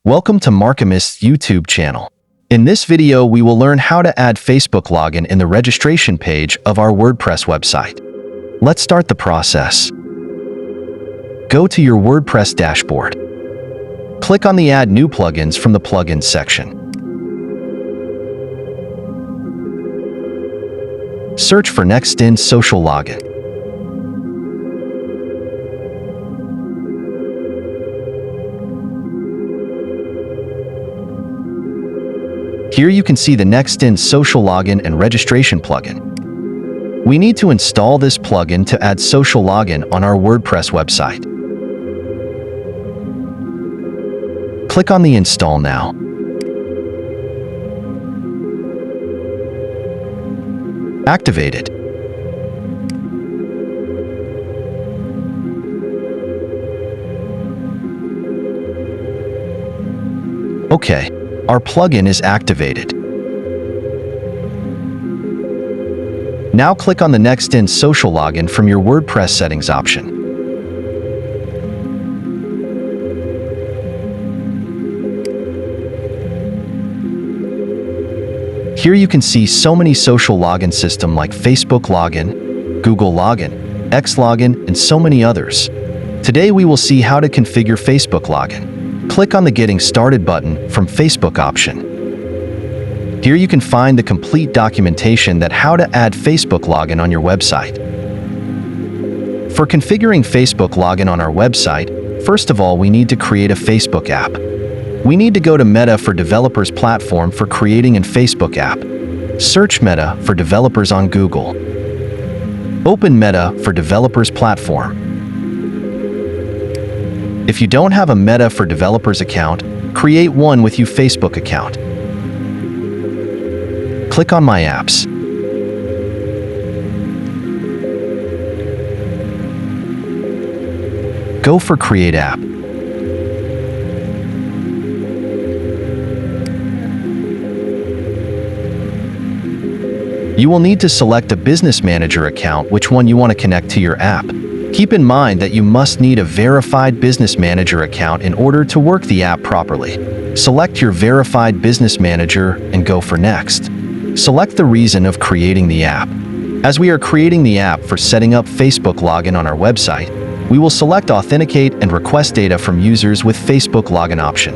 Welcome to Markhamist's YouTube channel. In this video, we will learn how to add Facebook login in the registration page of our WordPress website. Let's start the process. Go to your WordPress dashboard. Click on the Add New Plugins from the Plugins section. Search for Nextend Social Login. Here you can see the Nextend Social Login and Registration plugin. We need to install this plugin to add social login on our WordPress website. Click on the Install now. Activate it. Okay. Our plugin is activated. Now click on the Nextend Social Login from your WordPress settings option. Here you can see so many social login systems like Facebook Login, Google Login, X Login, and so many others. Today we will see how to configure Facebook Login. Click on the Getting Started button from Facebook option. Here you can find the complete documentation that how to add Facebook login on your website. For configuring Facebook login on our website, first of all, we need to create a Facebook app. We need to go to Meta for Developers platform for creating a Facebook app. Search Meta for Developers on Google. Open Meta for Developers platform. If you don't have a Meta for Developers account, create one with your Facebook account. Click on My Apps. Go for Create App. You will need to select a Business Manager account which one you want to connect to your app. Keep in mind that you must need a verified Business Manager account in order to work the app properly. Select your verified Business Manager and go for Next. Select the reason of creating the app. As we are creating the app for setting up Facebook login on our website, we will select Authenticate and request data from users with Facebook login option.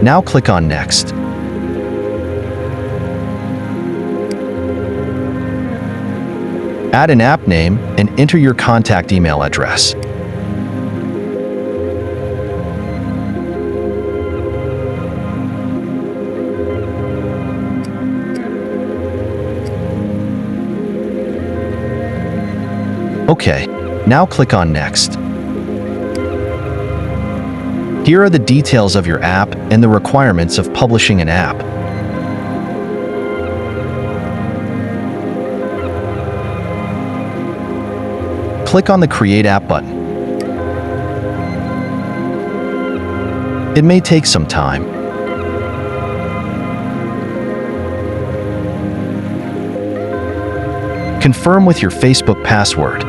Now click on Next. Add an app name and enter your contact email address. Okay, now click on Next. Here are the details of your app and the requirements of publishing an app. Click on the Create App button. It may take some time. Confirm with your Facebook password.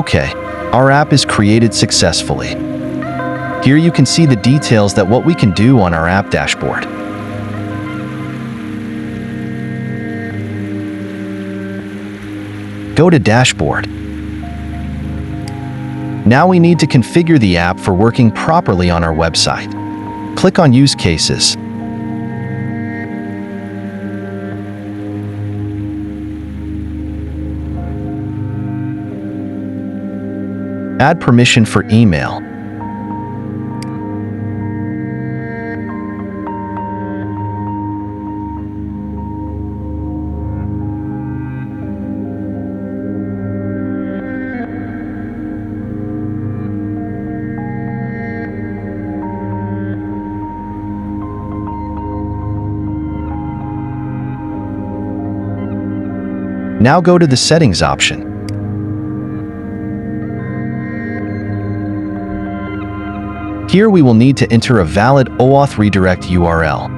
Okay, our app is created successfully. Here you can see the details that what we can do on our app dashboard. Go to Dashboard. Now we need to configure the app for working properly on our website. Click on Use Cases. Add permission for email. Now go to the Settings option. Here we will need to enter a valid OAuth redirect URL.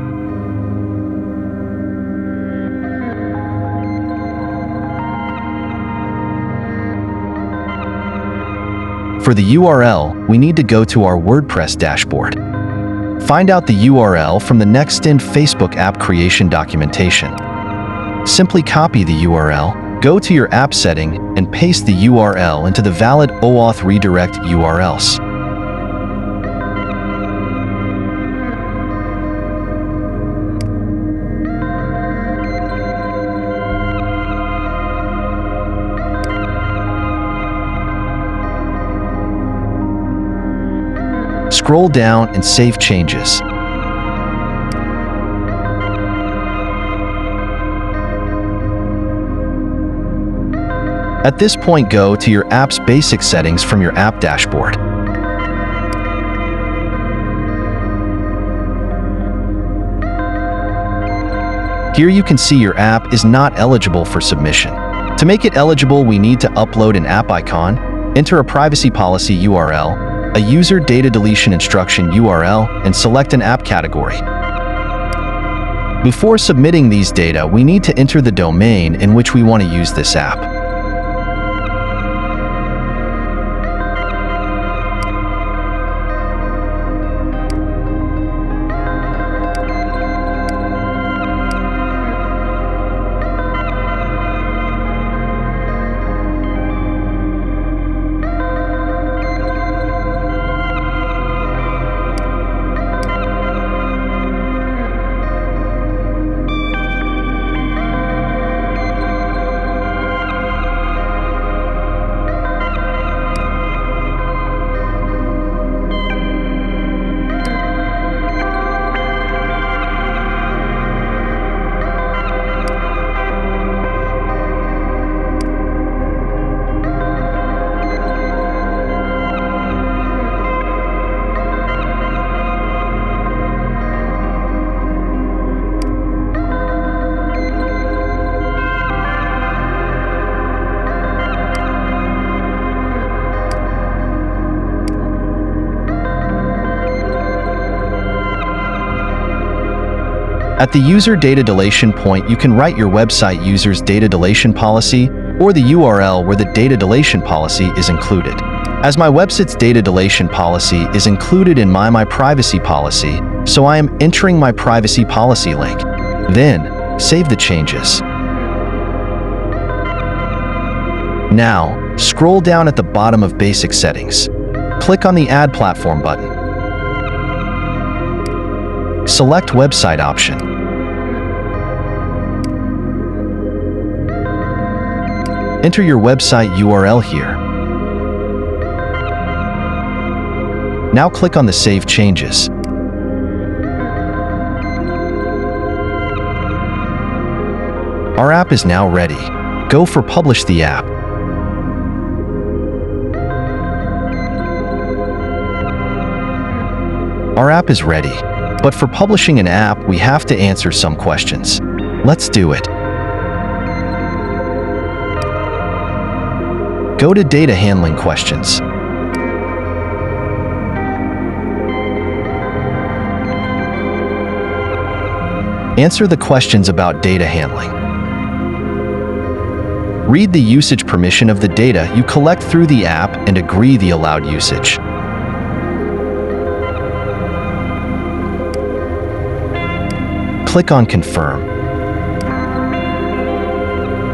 For the URL, we need to go to our WordPress dashboard. Find out the URL from the Nextend Facebook app creation documentation. Simply copy the URL, go to your app setting, and paste the URL into the valid OAuth redirect URLs. Scroll down and save changes. At this point, go to your app's basic settings from your app dashboard. Here you can see your app is not eligible for submission. To make it eligible, we need to upload an app icon, enter a privacy policy URL, a user data deletion instruction URL, and select an app category. Before submitting these data, we need to enter the domain in which we want to use this app. At the user data deletion point, you can write your website user's data deletion policy or the URL where the data deletion policy is included. As my website's data deletion policy is included in my privacy policy, so I am entering my privacy policy link. Then, save the changes. Now, scroll down at the bottom of Basic Settings. Click on the Add Platform button. Select Website option. Enter your website URL here. Now click on the Save Changes. Our app is now ready. Go for Publish the app. Our app is ready, but for publishing an app, we have to answer some questions. Let's do it. Go to Data Handling Questions. Answer the questions about data handling. Read the usage permission of the data you collect through the app and agree the allowed usage. Click on Confirm.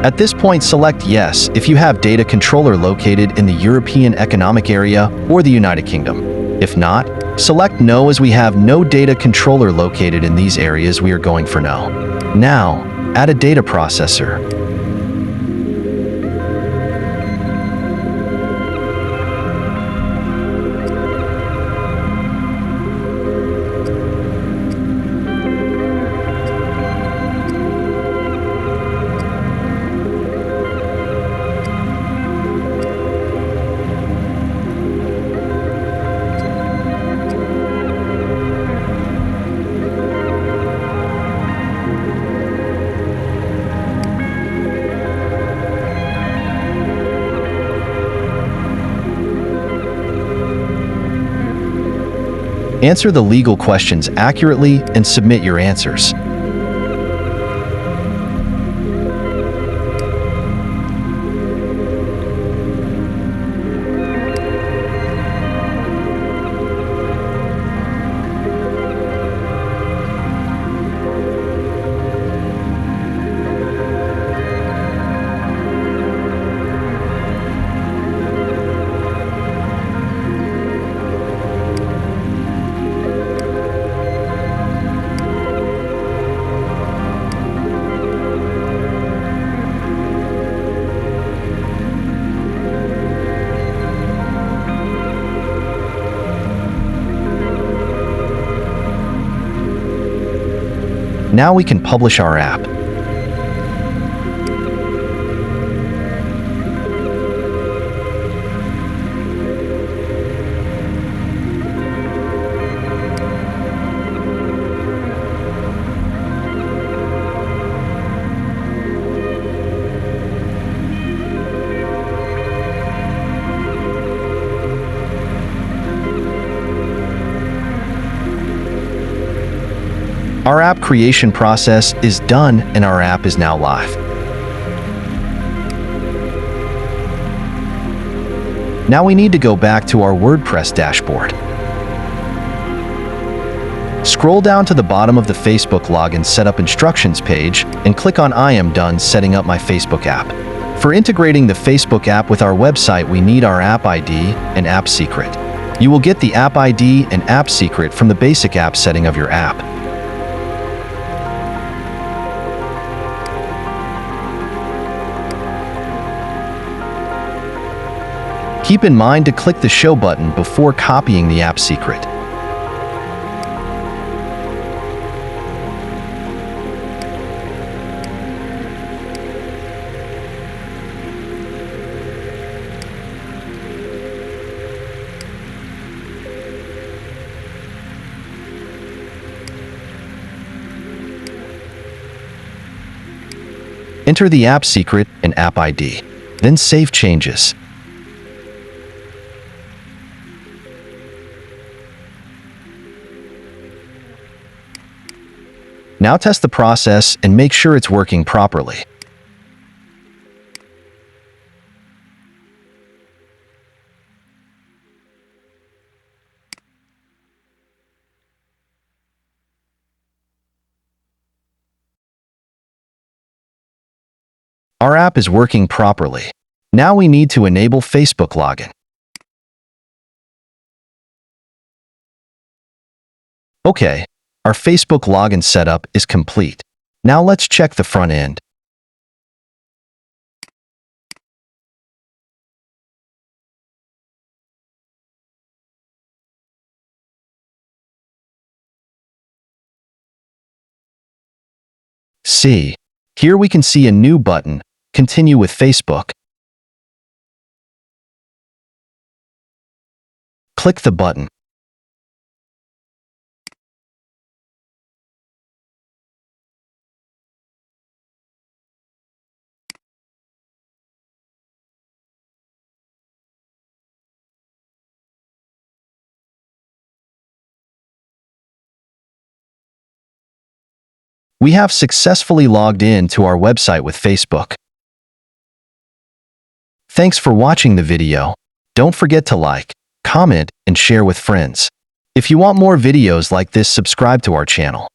At this point, select Yes if you have data controller located in the European Economic Area or the United Kingdom. If not, select No as we have no data controller located in these areas. We are going for No. Now, add a data processor. Answer the legal questions accurately and submit your answers. Now we can publish our app. Our app creation process is done and our app is now live. Now we need to go back to our WordPress dashboard. Scroll down to the bottom of the Facebook login setup instructions page and click on I am done setting up my Facebook app. For integrating the Facebook app with our website, we need our app ID and app secret. You will get the app ID and app secret from the basic app setting of your app. Keep in mind to click the Show button before copying the app secret. Enter the app secret and app ID, then save changes. Now test the process and make sure it's working properly. Our app is working properly. Now we need to enable Facebook login. Okay. Our Facebook login setup is complete. Now let's check the front end. See, here we can see a new button, Continue with Facebook. Click the button. We have successfully logged in to our website with Facebook. Thanks for watching the video. Don't forget to like, comment, and share with friends. If you want more videos like this, subscribe to our channel.